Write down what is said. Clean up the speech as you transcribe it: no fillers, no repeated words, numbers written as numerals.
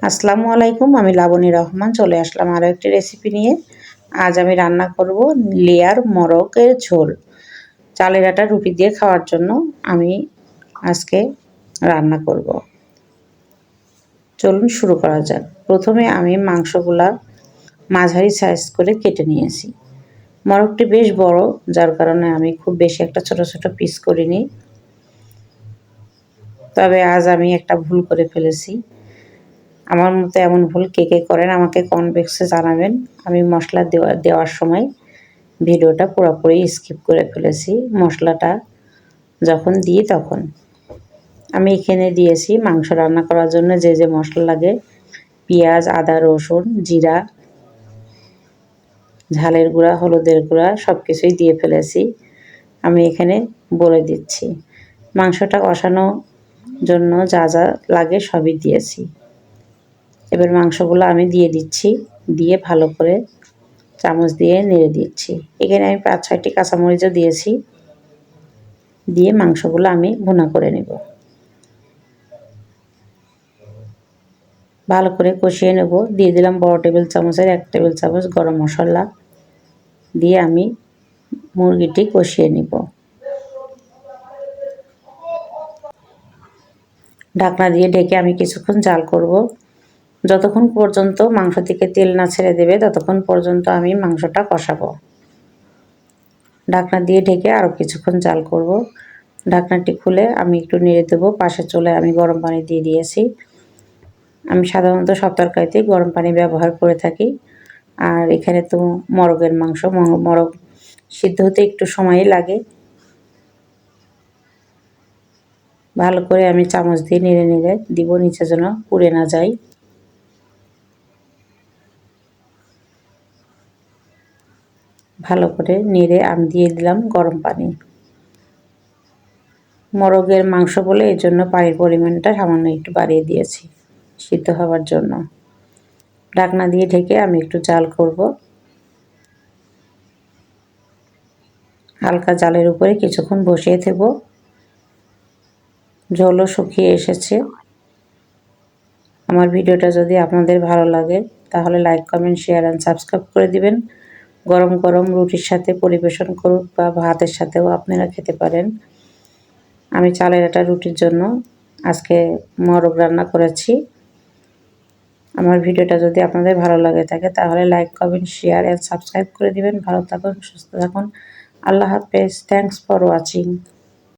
আসসালামু আলাইকুম, আমি লাবণী রহমান চলে আসলাম আরও একটি রেসিপি নিয়ে। আজ আমি রান্না করব লেয়ার মোরগের ঝোল। চালের আটা রুটি দিয়ে খাওয়ার জন্য আমি আজকে রান্না করব। চলুন শুরু করা যাক। প্রথমে আমি মাংসগুলা মাঝারি সাইজ করে কেটে নিয়েছি। মোরগটি বেশ বড়, যার কারণে আমি খুব বেশি একটা ছোট ছোট পিস করিনি। তবে আজ আমি একটা ভুল করে ফেলেছি। আমার মতো এমন ভুল কে কে করেন আমাকে কমেন্ট বক্সে জানাবেন। আমি মশলা দেওয়ার সময় ভিডিওটা পুরোপুরি স্কিপ করে ফেলেছি। মশলাটা যখন দিই তখন আমি এখানে দিয়েছি মাংস রান্না করার জন্য যে যে মশলা লাগে, পেঁয়াজ, আদা, রসুন, জিরা, ঝালের গুঁড়া, হলুদের গুঁড়া সব কিছুই দিয়ে ফেলেছি। আমি এখানে বলে দিচ্ছি। মাংসটা কষানোর জন্য যা যা লাগে সবই দিয়েছি। এবার মাংসগুলো আমি দিয়ে দিচ্ছি, দিয়ে ভালো করে চামচ দিয়ে নেড়ে দিচ্ছি। এখানে আমি ৫-৬টি কাঁচামরিচও দিয়েছি, দিয়ে মাংসগুলো আমি ভুনা করে নেব। ভালো করে কষিয়ে নেব। দিয়ে দিলাম বড় টেবিল চামচের ১ টেবিল চামচ গরম মশলা, দিয়ে আমি মুরগিটি কষিয়ে নেব। ঢাকনা দিয়ে ঢেকে আমি কিছুক্ষণ জাল করব। যতক্ষণ পর্যন্ত মাংস থেকে তেল না ছেড়ে দেবে ততক্ষণ পর্যন্ত আমি মাংসটা কষাবো। ঢাকনা দিয়ে ঢেকে আরও কিছুক্ষণ জাল করব। ঢাকনাটি খুলে আমি একটু নেড়ে দেবো। পাশের চুলায় আমি গরম পানি দিয়ে দিয়েছি। আমি সাধারণত সব তরকারিতেই গরম পানি ব্যবহার করে থাকি। আর এখানে তো মোরগের মাংস, মোরগ সিদ্ধ হতে একটু সময়ই লাগে। ভালো করে আমি চামচ দিয়ে নেড়ে নেড়ে দিব, নিচে যেন পুড়ে না যায়। ভালো করে নেড়ে আমি দিয়ে দিলাম গরম পানি। মোরগের মাংস বলে এই জন্য পানির পরিমাণটা সামান্য একটু বাড়িয়ে দিয়েছি সিদ্ধ হওয়ার জন্য। ঢাকনা দিয়ে ঢেকে আমি একটু জাল করব। হালকা জালের উপরে কিছুক্ষণ বসিয়ে দেব। ঝোলও শুকিয়ে এসেছে। আমার ভিডিওটা যদি আপনাদের ভালো লাগে তাহলে like, comment, share and subscribe করে দিবেন। গরম গরম রুটির সাথে পরিবেশন করুন বা ভাতের সাথেও আপনারা খেতে পারেন। আমি চালের আটা রুটির জন্য আজকে মোরগ রান্না করেছি। আমার ভিডিওটা যদি আপনাদের ভালো লাগে থাকে তাহলে like, comment, share and subscribe করে দিবেন। ভালো থাকুন, সুস্থ থাকুন। আল্লাহ হাফেজ। Thanks for watching.